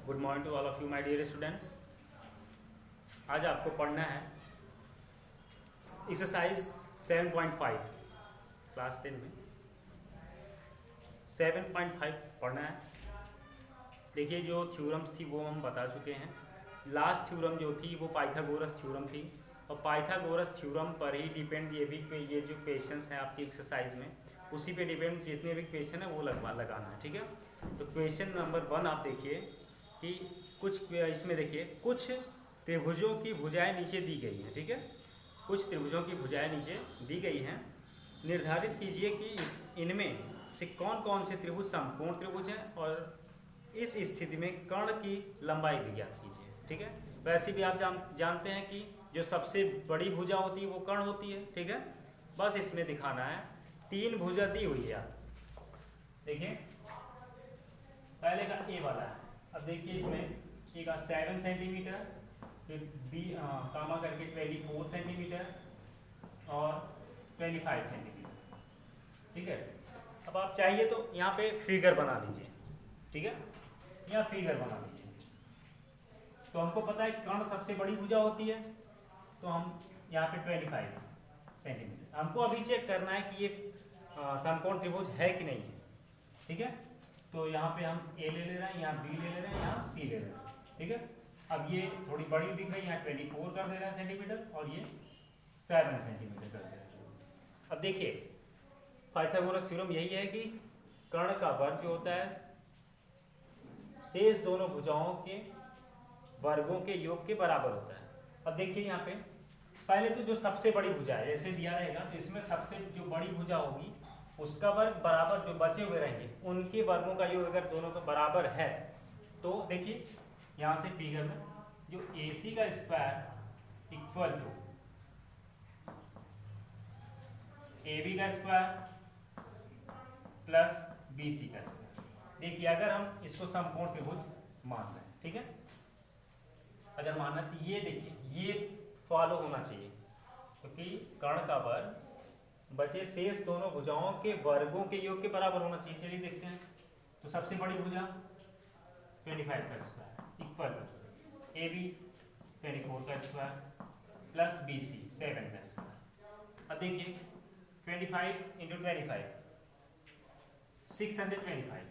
Good morning to all of you my dear students. आज आपको पढ़ना है एक्सरसाइज 7.5 क्लास 10 में 7.5 पढ़ना है। देखिए, जो थ्योरम्स थी वो हम बता चुके हैं। लास्ट थ्योरम जो थी वो पाइथागोरस थ्योरम थी, और पाइथागोरस थ्योरम पर ही डिपेंड ये जो क्वेश्चंस हैं आपकी एक्सरसाइज में, उसी पे डिपेंड जितने भी क्वेश्चन है वो लगाना है। ठीक है, तो क्वेश्चन नंबर 1 आप देखिए कि कुछ इसमें देखिए कुछ त्रिभुजों की भुजाएं नीचे दी गई हैं। ठीक है, कुछ त्रिभुजों की भुजाएं नीचे दी गई हैं। निर्धारित कीजिए कि इनमें से कौन कौन से त्रिभुज समकोण त्रिभुज हैं, और इस स्थिति में कर्ण की लंबाई भी ज्ञात कीजिए। ठीक है, वैसे भी आप जानते हैं कि जो सबसे बड़ी भुजा होती है वो कर्ण होती है। ठीक है, बस इसमें दिखाना है 3 भुजा दी हुई है। देखिए, पहले का ए वाला है। अब देखिए इसमें एक 7 सेंटीमीटर, फिर बी कामा करके 24 सेंटीमीटर और 25 सेंटीमीटर। ठीक है, अब आप चाहिए तो यहाँ पे फिगर बना लीजिए। ठीक है, यहाँ फिगर बना लीजिए। तो हमको पता है कर्ण सबसे बड़ी भुजा होती है, तो हम यहाँ पे 25 सेंटीमीटर। हमको अभी चेक करना है कि ये समकोण त्रिभुज है कि नहीं है। ठीक है, तो यहाँ पे हम ए ले रहे हैं, यहाँ बी ले रहे हैं, यहाँ सी ले रहे हैं। ठीक है, अब ये थोड़ी बड़ी दिख रही है, यहाँ 24 कर दे रहे हैं सेंटीमीटर, और ये 7 सेंटीमीटर कर दे रहे हैं। अब देखिए, पाइथागोरस थ्योरम यही है कि कर्ण का वर्ग जो होता है शेष दोनों भुजाओं के वर्गों के योग के बराबर होता है। अब देखिए यहाँ पे पहले तो जो सबसे बड़ी भुजा है जैसे दिया रहेगा, तो इसमें सबसे जो बड़ी भुजा होगी उसका वर्ग बराबर जो बचे हुए रहेंगे उनके वर्गों का योग अगर दोनों का बराबर है, तो देखिए यहाँ से फिगर में जो AC का स्क्वायर इक्वल टू AB का स्क्वायर प्लस BC का स्क्वायर। देखिए, अगर हम इसको समकोण त्रिभुज मान रहे हैं, ठीक है, अगर मानना तो ये देखिए ये फॉलो होना चाहिए, क्योंकि कर्ण का वर्ग बचे शेष दोनों भुजाओं के वर्गों के योग के बराबर होना चाहिए। चलिए देखते हैं। तो सबसे बड़ी भुजा 25 का स्क्वायर इक्वल AB 24 का स्क्वायर प्लस BC 7 का स्क्वायर। अब देखिए 25 इंटू 25 625,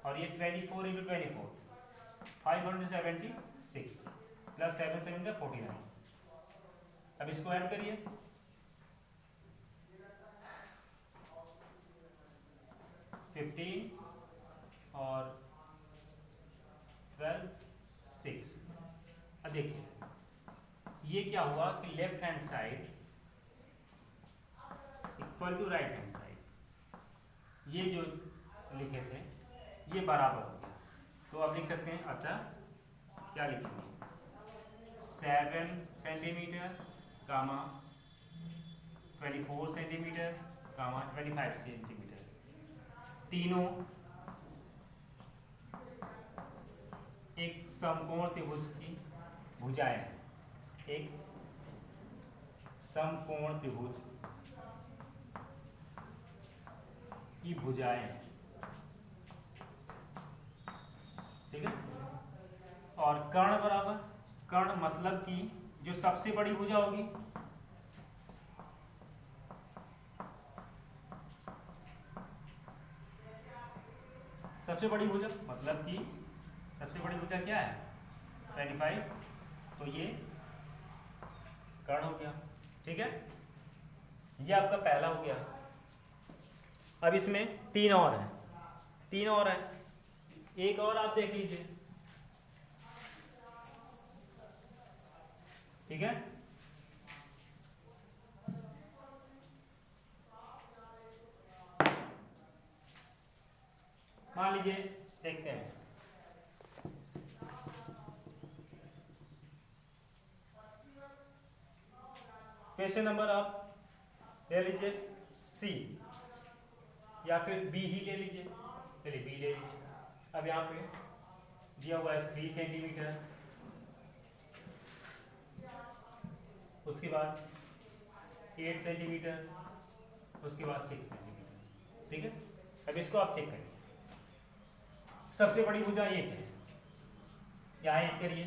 और ये 24 इंटू 24 576 प्लस 7 7 का 49। अब इसको ऐड करिए, 15 और 12 6। अब देखिए ये क्या हुआ कि left hand side equal to right hand side, ये जो लिखे थे ये बराबर हो गया। तो आप लिख सकते हैं, अतः क्या लिखेंगे 7 सेंटीमीटर कामा 24 सेंटीमीटर कामा 25 सेंटीमीटर, तीनों एक समकोण त्रिभुज की भुजाएं हैं। एक समकोण त्रिभुज की भुजाएं हैं। ठीक है, और कर्ण बराबर, कर्ण मतलब कि जो सबसे बड़ी भुजा होगी सबसे बड़ी भुजा मतलब कि सबसे बड़ी भुजा क्या है 25, तो ये कर्ण हो गया। ठीक है, ये आपका पहला हो गया। अब इसमें 3 और है, 3 और है, एक और आप देख लीजिए। ठीक है, मान लीजिए, देखते हैं। क्वेश्चन नंबर आप ले लीजिए C, या फिर B ही ले लीजिए। चलिए B ले लीजिए। अब यहाँ पे दिया हुआ है 3 सेंटीमीटर, उसके बाद 8 सेंटीमीटर, उसके बाद 6 सेंटीमीटर। ठीक है, अब इसको आप चेक करिए। सबसे बड़ी भुजा एक है, यहाँ ऐड करिए,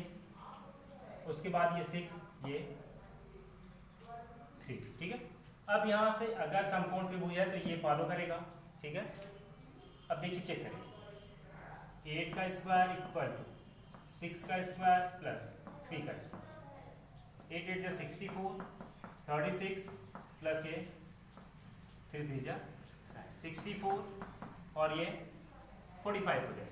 उसके बाद ये 6 ये 3, ठीक है। अब यहाँ से अगर समकोण त्रिभुज है तो ये फॉलो करेगा, ठीक है। अब देखिए चेक करें, 8 का स्क्वायर इक्वल टू 6 का स्क्वायर प्लस 3 का स्क्वायर, 8 8 जा 64, 36 प्लस ये 3 3 जा 64 और ये 45 हो जाएगा,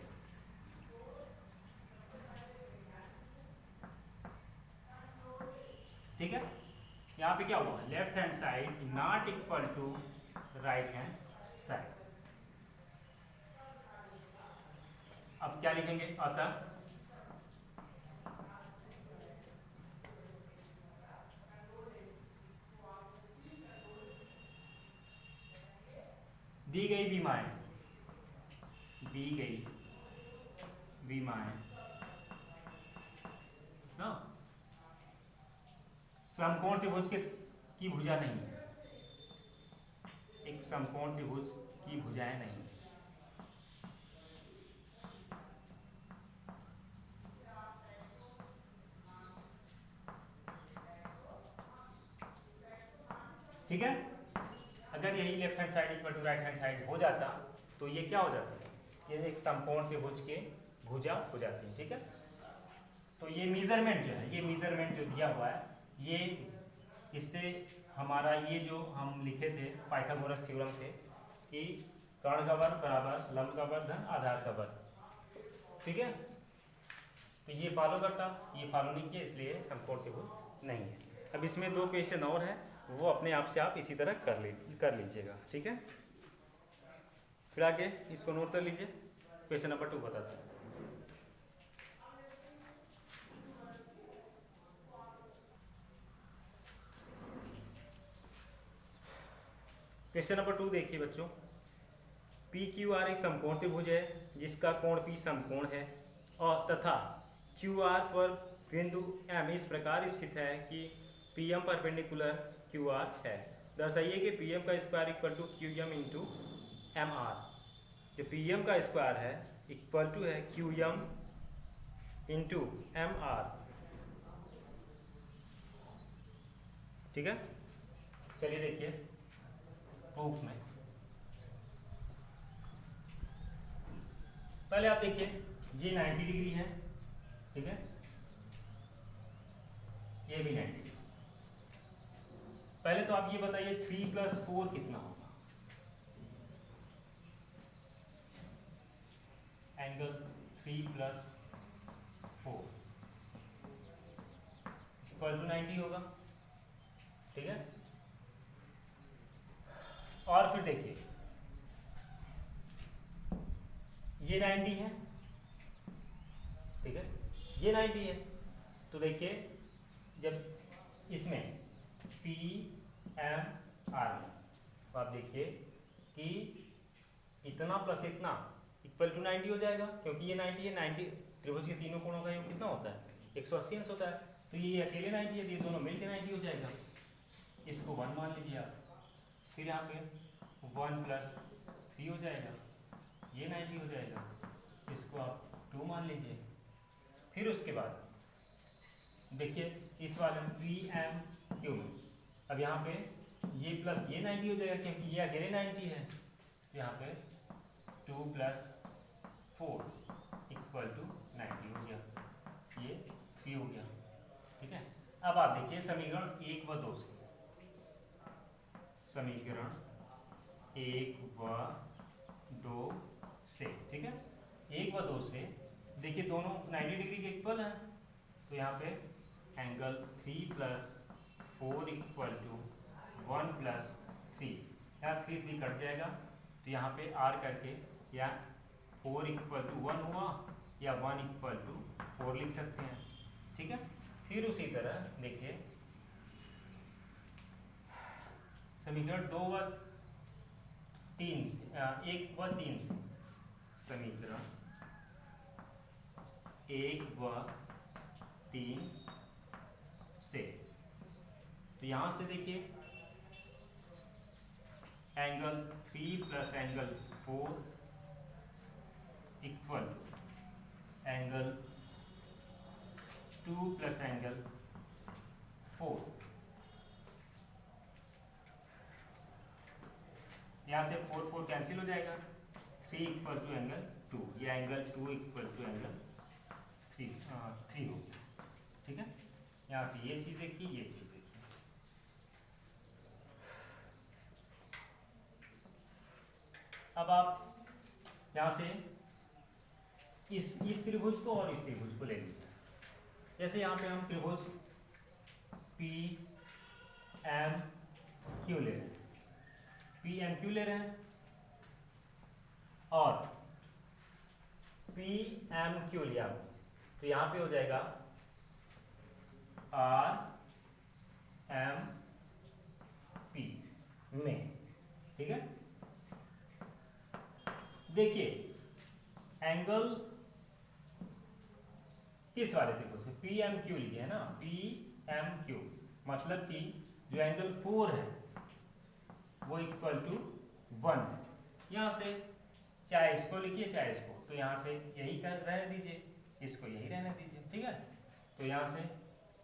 ठीक है। यहाँ पे क्या हुआ, left hand side not equal to right hand side. अब क्या लिखेंगे, अतः दी गई विमाएं ना समकोण त्रिभुज की भुजा नहीं है, एक समकोण त्रिभुज की भुजाएं नहीं है, ठीक है। अगर यही left hand side equal to right hand side हो जाता तो ये क्या हो जाता है, ये एक समकोण त्रिभुज के भुजा हो जाती है, ठीक है। तो ये मेजरमेंट जो है, ये मेजरमेंट जो दिया हुआ है, ये इससे हमारा ये जो हम लिखे थे पाइथागोरस थ्योरम से कि कर्ण का वर्ग बराबर लंब का वर्ग धन आधार का वर्ग, ठीक है। तो ये फॉलो करता, ये फॉलो नहीं किया, इसलिए समकोण त्रिभुज नहीं है। अब इसमें 2 क्वेश्चन और हैं, वो अपने आप से आप इसी तरह कर लीजिएगा, ठीक है। फिर आगे इसको नोट कर लीजिए, क्वेश्चन नंबर 2 बताते हैं। क्वेश्चन नंबर 2 देखिए बच्चों, पी क्यू आर एक समकोण त्रिभुज है जिसका कोण पी समकोण है और तथा क्यू आर पर बिंदु एम इस प्रकार स्थित है कि P M perpendicular Q R है। दर्शाइए कि पी एम का square equal to Q M into M R. जो पी एम का स्क्वायर है इक्वल टू है Q M into M R, ठीक है। चलिए देखिए प्रूफ में, पहले आप देखिए ये 90 डिग्री है, ठीक है, ये भी 90 डिग्री। पहले तो आप ये बताइए 3 + 4 कितना होगा, एंगल 3 + 4 इक्वल टू 90 होगा, ठीक है। और फिर देखिए ये 90 है, ठीक है, ये 90 है, तो देखिए जब इसमें पी एम आर में तो आप देखिए कि इतना प्लस इतना इक्वल टू 90 हो जाएगा, क्योंकि ये 90 है, 90 त्रिभुज के तीनों कोणों का योग कितना होता है 180 अंश होता है, तो ये अकेले 90 है, ये दोनों मिलकर 90 हो जाएगा। इसको 1 मान लीजिए आप, फिर यहाँ पे 1 + 3 हो जाएगा, ये 90 हो जाएगा, इसको आप 2 मान लीजिए। फिर उसके बाद देखिए इस वाले में पी एम क्यू, अब यहाँ पे ये प्लस ये 90 हो जाएगा क्योंकि ये अकेले 90 है, तो यहाँ पे 2 + 4 इक्वल टू 90 हो गया, ये 3 हो गया, ठीक है। अब आप देखिए समीकरण 1 व 2 से, समीकरण 1 व 2 से, ठीक है, 1 व 2 से देखिए दोनों 90 डिग्री के इक्वल हैं, तो यहाँ पे एंगल 3 + 4 इक्वल टू 1 + 3, यहाँ 3 3 कट जाएगा, तो यहाँ पे r करके या 4 इक्वल टू 1 हुआ या 1 इक्वल टू 4 लिख सकते हैं, ठीक है। फिर उसी तरह देखिए समीकरण 2 व 3 से 1 व 3 से, समीकरण 1 व 3 से, तो यहाँ से देखिए angle 3 + angle 4 equal angle cancel हो जाएगा, 3 इक्वल टू एंगल 2, या एंगल 2 इक्वल टू एंगल 3 हो गया। ठीक है, यहाँ से ये चीज़ देखिए, ये चीज़ देखिए। अब आप यहाँ से इस त्रिभुज को और इस त्रिभुज को ले लीजिए। जैसे यहाँ पे हम त्रिभुज पी एम क्यू ले रहे हैं, पी एम क्यू ले रहे हैं, और पी एम क्यू लिया, तो यहाँ पे हो जाएगा आर एम पी में। ठीक है, देखिए एंगल किस वाले त्रिभुज से, पी एम क्यू लिया है ना, पी एम क्यू, मतलब कि जो एंगल 4 है वो इक्वल टू 1 है। यहाँ से चाहे इसको लिखिए चाहे इसको, तो यहाँ से यही कर रहने दीजिए, इसको यही रहने दीजिए। ठीक है, तो यहाँ से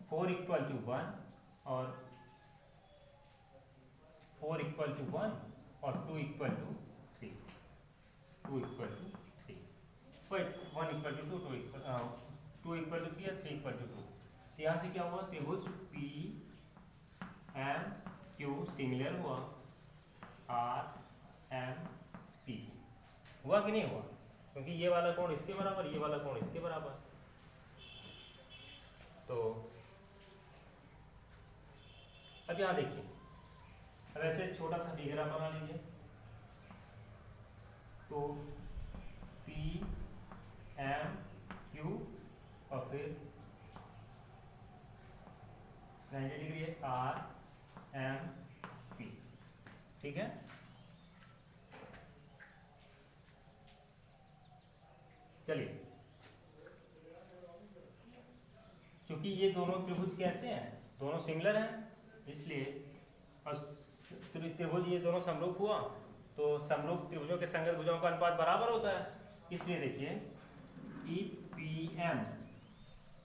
4 इक्वल टू 1 और 4 इक्वल टू 1 और 2 equal to 3, 2 equal to 3, 1 equal to 2, 2 equal to 3 और 3 इक्वल टू 2। तो यहाँ से क्या हुआ, त्रिभुज पी एम क्यू सिमिलर हुआ आर एम पी, हुआ कि नहीं हुआ, क्योंकि ये वाला कोण इसके बराबर, ये वाला कोण इसके बराबर। तो अब यहाँ देखिए, अब ऐसे छोटा सा फिगर आप बना लीजिए, तो पी एम क्यू और फिर 90 डिग्री है आर एम पी। ठीक है, चलिए, क्योंकि ये दोनों त्रिभुज कैसे हैं, दोनों सिमिलर हैं, इसलिए और त्रिभुज ये दोनों समरूप हुआ, तो समरूप त्रिभुजों के संगत भुजाओं का अनुपात बराबर होता है। इसलिए देखिए कि पी एम,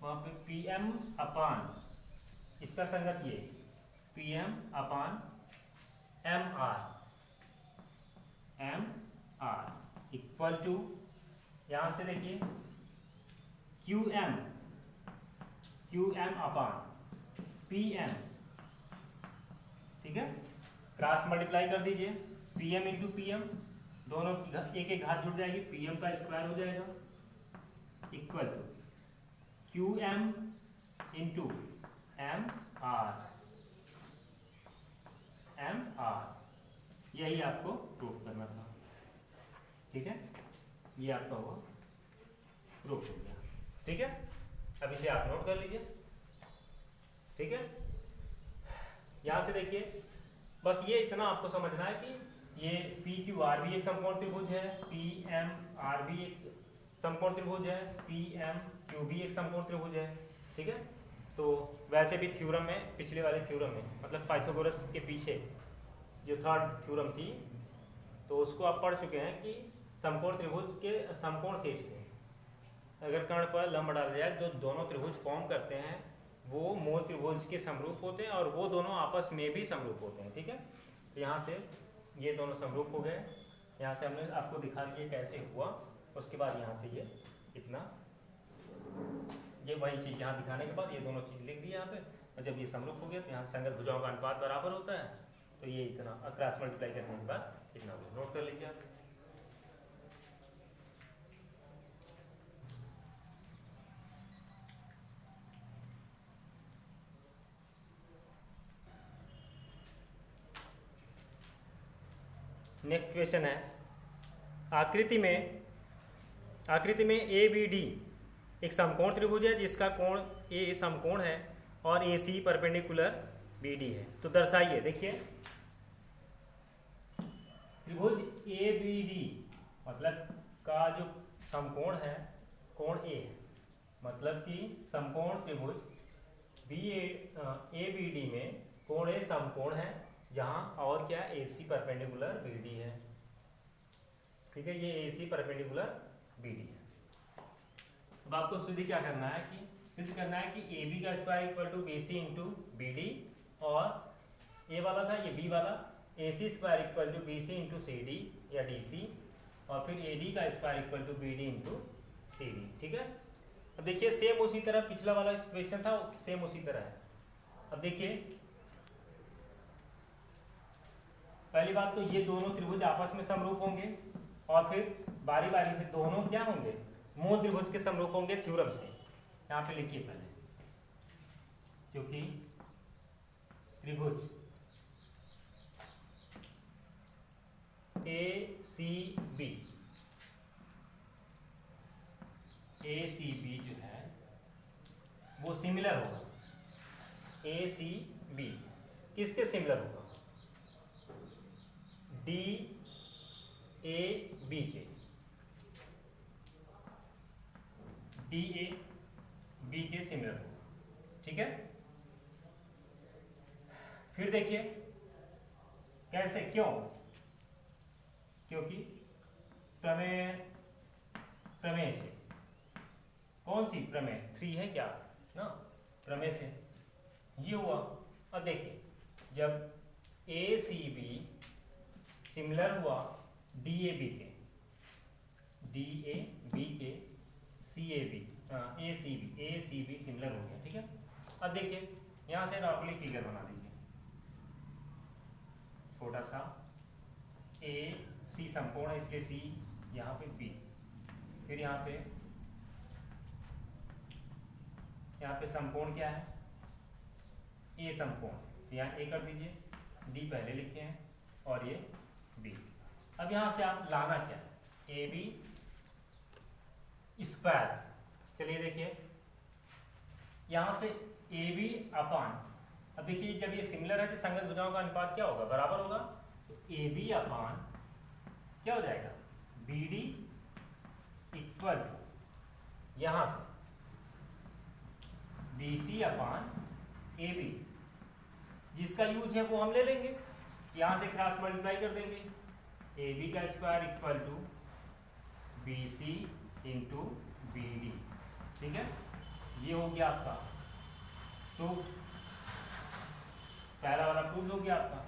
वहाँ पे पी एम अपान इसका संगत ये P M upon M R equal to, यहाँ से देखिए Q M upon P M. ठीक है, क्रॉस मल्टीप्लाई कर दीजिए, P M into P M, दोनों एक एक घात जुड़ जाएगी, पी एम का स्क्वायर हो जाएगा, equal to Q M into M R, यही आपको प्रूफ करना था। ठीक है, ये आपका हुआ प्रूफ हो गया। ठीक है, अब इसे आप नोट कर लीजिए। ठीक है, यहां से देखिए, बस ये इतना आपको समझना है कि ये पी क्यू आर भी एक समकोण त्रिभुज है, पी एम आर भी एक समकोण त्रिभुज है, पी एम क्यू भी एक समकोण त्रिभुज है। ठीक है, तो वैसे भी थ्योरम में, पिछले वाले थ्योरम में, मतलब पाइथागोरस के पीछे जो थर्ड थ्योरम थी, तो उसको आप पढ़ चुके हैं कि समकोण त्रिभुज के समकोण सेट से अगर कर्ण पर लंब डाला जाए, जो दोनों त्रिभुज फॉर्म करते हैं वो मूल त्रिभुज के समरूप होते हैं, और वो दोनों आपस में भी समरूप होते हैं। ठीक है, तो यहाँ से ये दोनों समरूप हो गए, यहाँ से हमने आपको दिखा दिया कैसे हुआ। उसके बाद यहाँ से ये इतना, ये वही चीज़ यहाँ दिखाने के बाद ये दोनों चीज़ लिख दी यहाँ पे, और जब ये समरूप हो गया तो यहाँ संगत भुजाओं का अनुपात बराबर होता है, तो ये इतना क्रॉस मल्टीप्लाई करने के बाद इतना नोट कर लीजिए आप। नेक्स्ट क्वेश्चन है, आकृति में ए बी डी एक समकोण त्रिभुज है जिसका कोण ए समकोण है और A C perpendicular B D है, तो दर्शाइए। देखिए त्रिभुज ए बी डी मतलब का जो समकोण है कोण ए, मतलब कि समकोण त्रिभुज ए बी डी में कोण ए समकोण है, जहाँ और क्या ए सी परपेंडिकुलर बी डी है। ठीक है, ये ए सी परपेंडिकुलर बी डी है। अब आपको सिद्ध क्या करना है कि सिद्ध करना है कि ए बी का square equal to B C into B D, और ए वाला था ये बी वाला, A C square equal to B C into C D या डी सी, और फिर ए डी का square equal to B D into C D. ठीक है, अब देखिए सेम उसी तरह पिछला वाला क्वेश्चन था, सेम उसी तरह है। अब देखिए पहली बात तो ये दोनों त्रिभुज आपस में समरूप होंगे, और फिर बारी बारी से दोनों क्या होंगे, मूल त्रिभुज के समरूप होंगे थ्योरम से। यहाँ पे लिखिए पहले, क्योंकि त्रिभुज ए सी बी जो है वो सिमिलर होगा, ए सी बी किसके सिमिलर होगा, डी ए बी के, डी ए बी के सिमिलर होगा। ठीक है, फिर देखिए कैसे, क्यों, क्योंकि प्रमेय से, कौन सी प्रमेय, 3 है क्या ना, प्रमेय से ये हुआ। अब देखिए जब ए सी बी सिमिलर हुआ डी ए बी के, सी ए सी बी सिमिलर हो गया। ठीक है, अब देखिए यहाँ से नॉर्मली फिगर बना दीजिए, छोटा सा ए सी समकोण है, इसके सी यहाँ पे बी, फिर यहाँ पे समकोण क्या है, ए समकोण, यहाँ ए कर दीजिए, डी पहले लिखे हैं और ये बी। अब यहाँ से आप लाना क्या, ए बी स्क्वायर, चलिए देखिए यहाँ से ए बी अपान, अब देखिए जब ये सिमिलर है तो संगत भुजाओं का अनुपात क्या होगा, बराबर होगा, तो ए बी अपान क्या हो जाएगा, बी डी इक्वल टू यहाँ से B C upon A B, जिसका यूज है वो हम ले लेंगे, यहाँ से क्रॉस मल्टीप्लाई कर देंगे, ए बी का square equal to B C into B D. ठीक है, ये हो गया आपका, तो पहला वाला प्रूव हो गया आपका।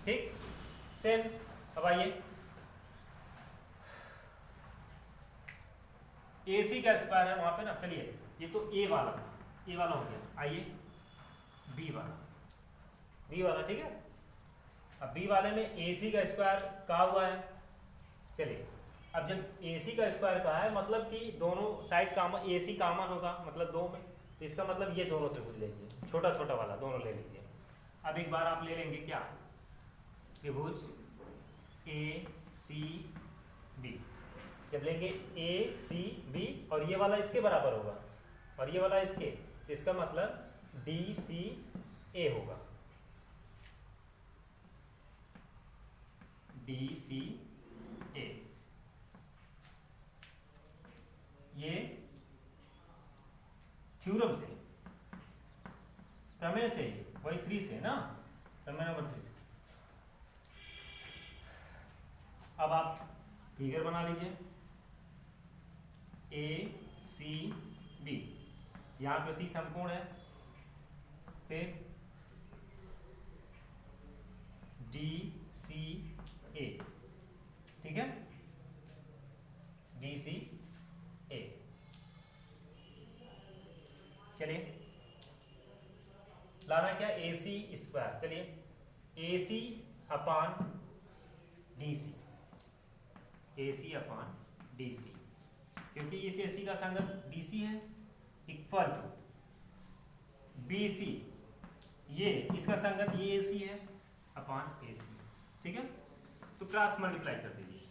ठीक, सेम अब आइए ए सी का स्क्वायर है वहां पे ना, चलिए ये तो ए वाला हो गया, आइए बी वाला। ठीक है, अब बी वाले में ए सी का स्क्वायर कहा हुआ है, चलिए अब जब ए सी का स्क्वायर कहा है मतलब कि दोनों साइड कॉमन, ए सी कॉमन होगा मतलब दो में, तो इसका मतलब ये दोनों त्रिभुज ले लीजिए, छोटा छोटा वाला दोनों ले लीजिए। अब एक बार आप ले लेंगे क्या, त्रिभुज ए सी बी, जब लेंगे ए सी बी और ये वाला इसके बराबर होगा और ये वाला इसके, तो इसका मतलब डी सी ए होगा, डी सी ए, ये थ्योरम से, प्रमेय से, वही 3 से ना, प्रमेय नंबर 3 से। अब आप फिगर बना लीजिए, ए सी बी, यहाँ पे सी समकोण है, फिर डी सी ए, ठीक है, डी सी ए। चलिए लाना क्या, ए सी स्क्वायर, चलिए ए सी अपान डी सी, ए सी अपान डी सी, क्योंकि इस ए सी का संगत डी सी है, इक्वल टू बी सी, ये इसका संगत ये ए सी है, अपान ए सी। ठीक है, तो क्रॉस मल्टीप्लाई कर दीजिए,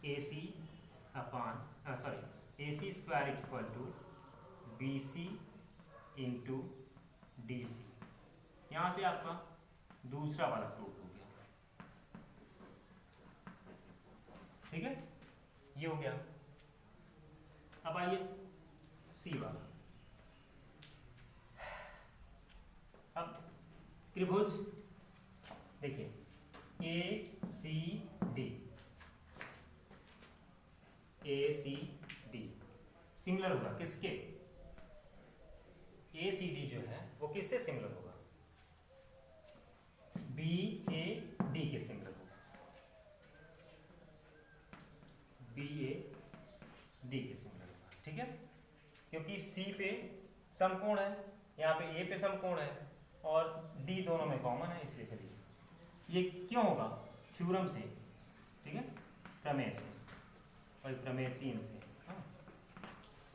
A C upon A C square equal to B C into D C. यहाँ से आपका दूसरा वाला प्रूफ हो गया। ठीक है, ये हो गया। अब आइए सी वाला, अब त्रिभुज देखिए ए सी डी, ए सी डी सिमिलर होगा किसके, ए सी डी जो है वो किससे सिमिलर होगा, बी ए डी के सिमिलर होगा। बी ए डी के सिमिलर होगा, ठीक है, क्योंकि सी पे समकोण है, यहाँ पे ए पे समकोण है और डी दोनों में कॉमन है, इसलिए चलिए ये क्यों होगा, थ्योरम से, ठीक है, प्रमेय से और प्रमेय 3 से। हाँ,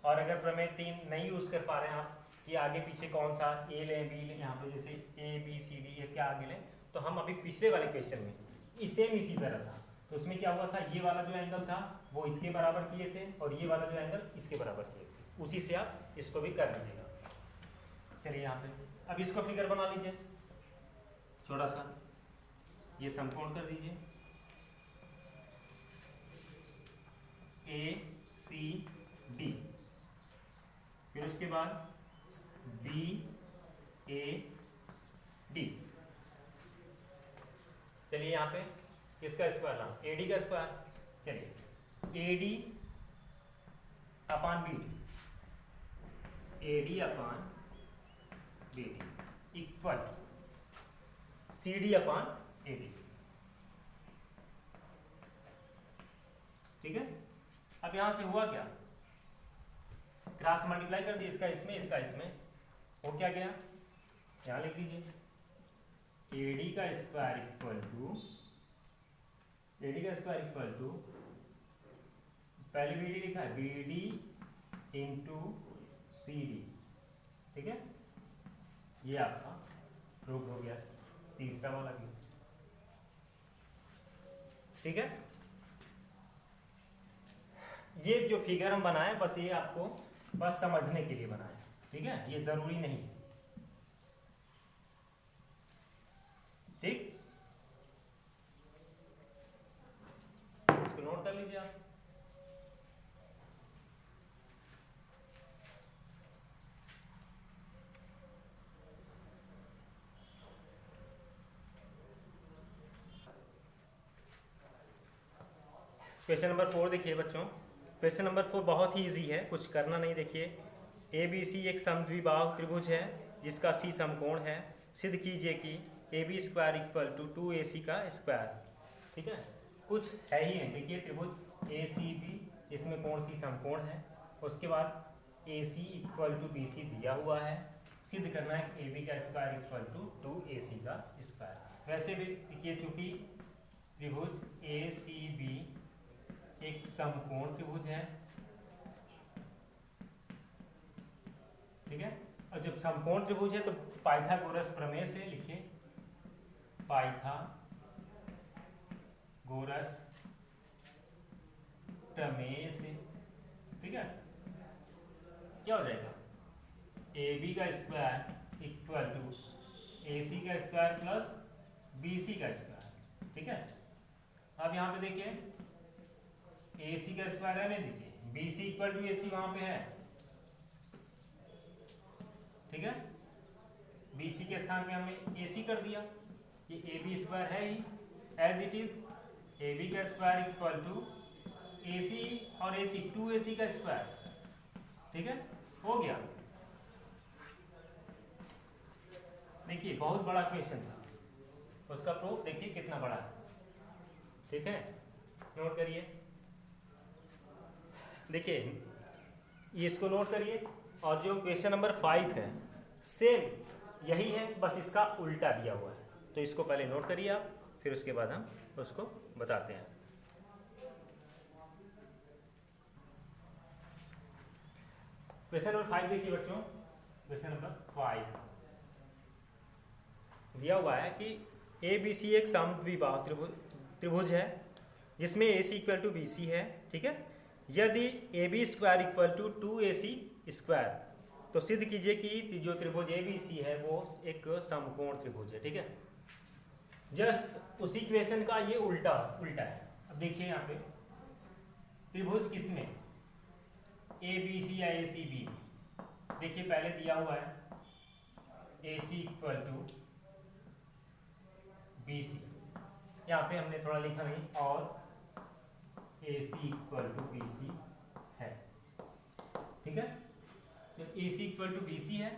और अगर प्रमेय 3 नहीं यूज कर पा रहे हैं आप कि आगे पीछे कौन सा ए लें बी लें, यहाँ पे जैसे ए बी सी डी ये क्या आगे लें, तो हम अभी पिछले वाले क्वेश्चन में सेम इसी तरह था, तो उसमें क्या हुआ था, ये वाला जो एंगल था वो इसके बराबर किए थे और ये वाला जो एंगल इसके बराबर किए थे, उसी से आप इसको भी कर लीजिएगा। चलिए यहाँ पे अब इसको फिगर बना लीजिए, छोटा सा ये समकोण कर दीजिए, ए सी डी, फिर उसके बाद बी ए डी। चलिए यहाँ पे किसका स्क्वायर लाना, ए डी का स्क्वायर, चलिए A D upon B D, A D upon B D equal C D upon A D, ठीक है। अब यहां से हुआ क्या, क्रॉस मल्टीप्लाई कर दिया, इसका इसमें इसका इसमें, वो क्या गया, यहां लिख दीजिए ए डी का square equal to, A D का स्क्वायर इक्वल टू, पहले बी डी लिखा है B D into C D, ठीक है, ये आपका प्रूव हो गया, तीसरा वाला भी, ठीक है। ये जो फिगर हम बनाए बस ये आपको बस समझने के लिए बनाए, ठीक है, ये जरूरी नहीं, ठीक, इसको नोट कर लीजिए आप। क्वेश्चन नंबर 4 देखिए बच्चों, क्वेश्चन नंबर 4 बहुत ही इजी है, कुछ करना नहीं। देखिए ए बी सी एक समद्विबाहु त्रिभुज है जिसका सी समकोण है, सिद्ध कीजिए कि A B square equal to 2AC का स्क्वायर, ठीक है, कुछ है ही नहीं। देखिए त्रिभुज ए सी बी, इसमें कोण सी समकोण है, उसके बाद ए सी इक्वल टू बी सी दिया हुआ है, सिद्ध करना है ए बी का स्क्वायर इक्वल टू 2AC का स्क्वायर। वैसे भी देखिए चूंकि त्रिभुज ए सी बी एक समकोण त्रिभुज है, ठीक है, और जब समकोण त्रिभुज है तो पाइथागोरस प्रमेय से लिखिए, पाइथागोरस प्रमेय से, ठीक है, क्या हो जाएगा, ए बी का स्क्वायर इक्वल टू ए सी का स्क्वायर प्लस बी सी का स्क्वायर, ठीक है। अब यहाँ पे देखिए ए सी का स्क्वायर रहने दीजिए, B C equal to A सी वहां पे है, ठीक है, बी सी के स्थान पे हमने ए सी कर दिया, ये ए बी स्क्वायर है ही as it is, A B का square equal to A C और ए सी 2AC का स्क्वायर, ठीक है, हो गया। देखिए बहुत बड़ा क्वेश्चन था, उसका प्रूफ देखिए कितना बड़ा है, ठीक है, नोट करिए, देखिए ये इसको नोट करिए, और जो क्वेश्चन नंबर 5 है सेम यही है, बस इसका उल्टा दिया हुआ है, तो इसको पहले नोट करिए आप, फिर उसके बाद हम उसको बताते हैं। क्वेश्चन नंबर 5 देखिए बच्चों, क्वेश्चन नंबर 5 दिया हुआ है कि ए बी सी एक समद्विबाहु त्रिभुज है जिसमें A C equal to B C है, ठीक है, यदि A B square equal to 2AC square, तो सिद्ध कीजिए कि जो त्रिभुज ए बी सी है वो एक समकोण त्रिभुज है, ठीक है। जस्ट उसी क्वेश्चन का ये उल्टा है। अब देखिए यहाँ पे त्रिभुज किसमें, ए बी सी या ए सी बी, देखिए पहले दिया हुआ है ए सी इक्वल टू बी सी, यहाँ पे हमने थोड़ा लिखा नहीं, और A C equal to B C है, ठीक है, तो ए C equal to B C है,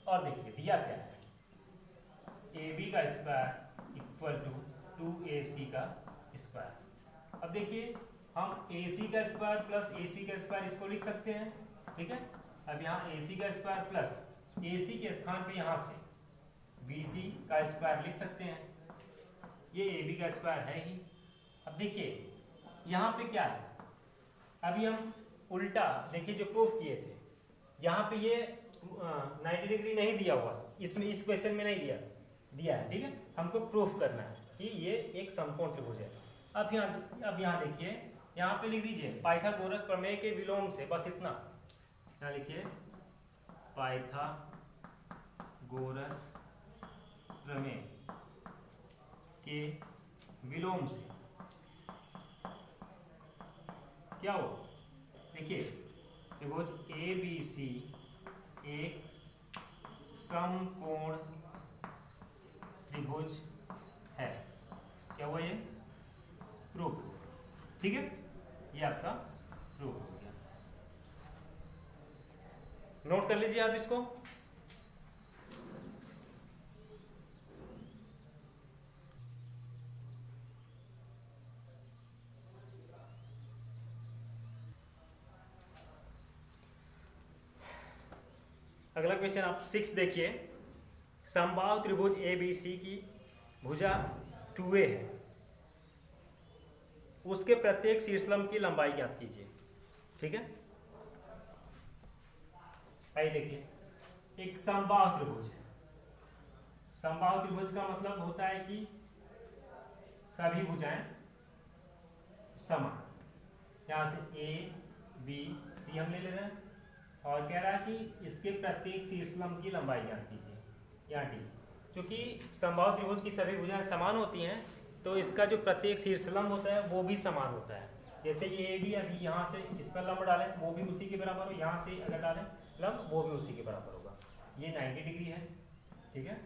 और देखिए दिया क्या है, ए बी का स्क्वायर इक्वल टू 2AC का स्क्वायर। अब देखिए हम AC का स्क्वायर प्लस AC का स्क्वायर इसको लिख सकते हैं, ठीक है। अब यहाँ AC का स्क्वायर प्लस AC के स्थान पे यहाँ से BC का स्क्वायर लिख सकते हैं, ये AB का स्क्वायर है ही। अब देखिए यहाँ पे क्या है, अभी हम उल्टा देखिए जो प्रूफ किए थे, यहाँ पे ये 90 डिग्री नहीं दिया हुआ, इसमें इस क्वेश्चन में नहीं दिया है, ठीक है। हमको प्रूफ करना है कि ये एक समकोण त्रिभुज है। अब यहाँ देखिए, यहाँ पे लिख दीजिए पाइथागोरस प्रमेय के विलोम से, बस इतना यहाँ लिखिए, पाइथागोरस प्रमेय के विलोम से क्या हो, देखिए त्रिभुज ABC एक समकोण त्रिभुज है। क्या हुआ ये? प्रूफ, ठीक है, ये आपका प्रूफ हो गया। नोट कर लीजिए आप इसको। अगला क्वेश्चन आप 6 देखिए, समबाहु त्रिभुज ABC की भुजा 2a है, उसके प्रत्येक शीर्षलंब की लंबाई ज्ञात कीजिए, ठीक है। आइए देखिए, एक समबाहु त्रिभुज है। समबाहु त्रिभुज का मतलब होता है कि सभी भुजाएं समान, यहां से A B C हम ले रहे हैं, और कह रहा है कि इसके प्रत्येक शीर्षलंब की लंबाई ज्ञात कीजिए, यहाँ D। क्योंकि समबाहु त्रिभुज की सभी भुजाएं समान होती हैं, तो इसका जो प्रत्येक शीर्षलंब होता है वो भी समान होता है। जैसे ये AB, अभी यहाँ से इस पर लंब डालें वो भी उसी के बराबर हो, यहाँ से अगर डालें लंब वो भी उसी के बराबर होगा। ये 90 डिग्री है, ठीक है।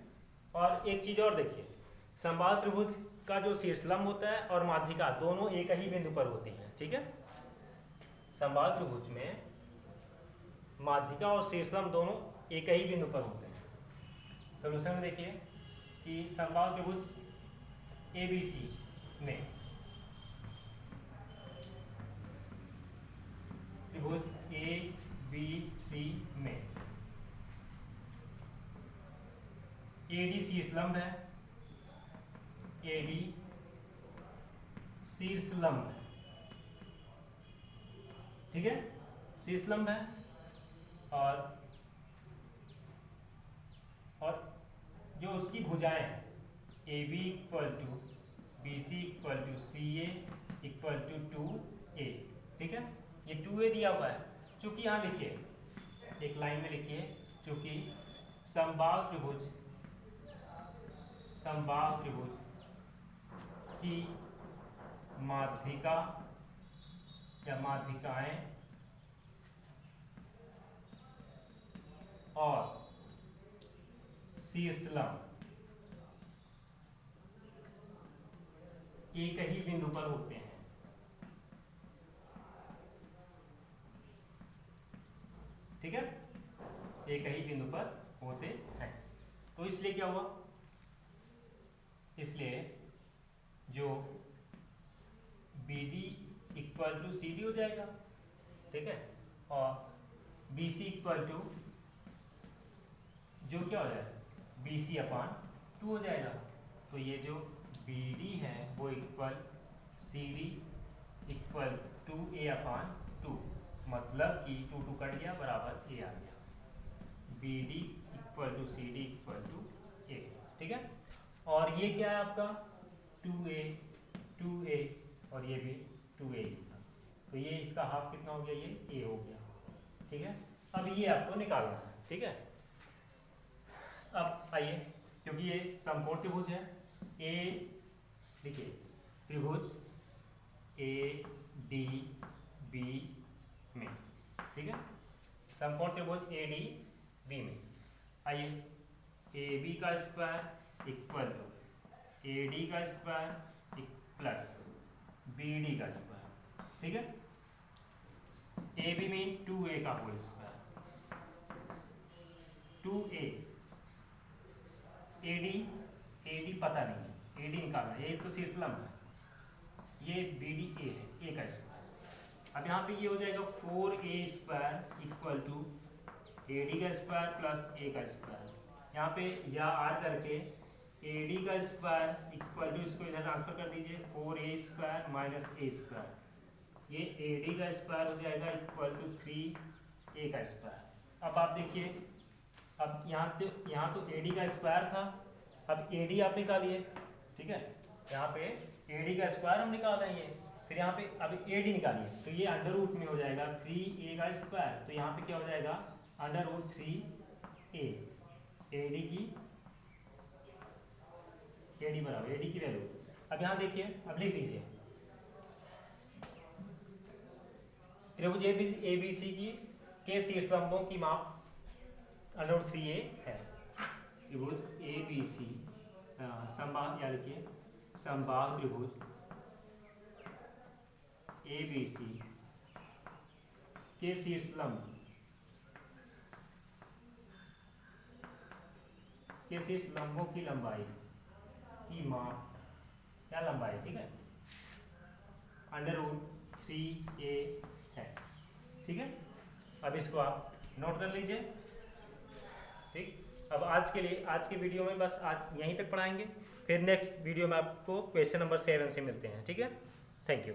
और एक चीज़ और देखिए, समबाहु त्रिभुज का जो शीर्षलंब होता है और माध्यिका दोनों एक ही बिंदु पर होती हैं, ठीक है। समबाहु त्रिभुज में माध्यिका और शीर्षलंब दोनों एक ही बिंदु पर होते हैं। सॉल्यूशन में देखिए कि समबाहु त्रिभुज ABC में त्रिभुज ABC में AD शीर्षलंब है, AD शीर्षलंब है, ठीक है, शीर्षलंब है। और जो उसकी भुजाएं हैं AB equal to BC equal to CA equal to 2A, ठीक है। ये 2A दिया हुआ है, चूंकि यहाँ लिखिए एक लाइन में लिखिए, चूंकि समबाहु त्रिभुज की माध्यिका या माध्यिकाएं और शीर्षलंब एक ही बिंदु पर होते हैं, ठीक है, एक ही बिंदु पर होते हैं। तो इसलिए क्या हुआ, इसलिए जो BD इक्वल टू CD हो जाएगा, ठीक है, और BC इक्वल टू जो क्या हो जाएगा BC अपान 2 हो जाएगा। तो ये जो BD है वो इक्वल CD इक्वल 2A अपान 2, मतलब कि 2 2 कट गया, बराबर A आ गया। BD equal to CD equal to A, ठीक है। और ये क्या है आपका 2A और ये भी 2A, तो ये इसका हाफ कितना हो गया, ये A हो गया, ठीक है। अब ये आपको निकालना है, ठीक है। अब आइए, क्योंकि ये समकोण त्रिभुज है, A देखिए त्रिभुज ADB में, ठीक है, समकोण त्रिभुज ADB में। आइए, AB का स्क्वायर इक्वल टू AD का स्क्वायर प्लस BD का स्क्वायर, ठीक है। AB मीन 2A का होल स्क्वायर, 2A AD पता नहीं है, AD निकालना है, ये तो शीर्षलंब है, ये BD A है, A का स्क्वायर, अब यहाँ पे ये हो जाएगा 4a² इक्वल टू AD का स्क्वायर प्लस A का स्क्वायर। यहाँ पे या आर करके AD का स्क्वायर इक्वल टू, इसको इधर ट्रांसफर कर दीजिए, 4a² माइनस A²। ये AD का स्क्वायर हो जाएगा इक्वल टू 3A का स्क्वायर। अब आप देखिए, अब यहाँ तो AD का स्क्वायर था, अब AD आप निकालिए, ठीक है। यहाँ पे AD का स्क्वायर हम निकाल देंगे, फिर यहाँ पे अब AD निकालिए, तो ये अंडर रूट में हो जाएगा 3A का स्क्वायर। तो यहाँ पे क्या हो जाएगा, अंडर रूट 3A। AD की वैल्यू। अब यहाँ देखिए, अब लिख लीजिए, त्रिभुज ABC के शीर्षलंबों की माप अंडर रूट 3A है। त्रिभुज ABC समबाहु, याद रखिए समबाहु त्रिभुज ABC के शीर्षलंबों की लंबाई की माप, क्या लंबाई, ठीक है, अंडर रूट 3A है, ठीक है। अब इसको आप नोट कर लीजिए, ठीक। अब आज के वीडियो में बस आज यहीं तक पढ़ाएंगे, फिर नेक्स्ट वीडियो में आपको क्वेश्चन नंबर 7 से मिलते हैं, ठीक है। Thank you.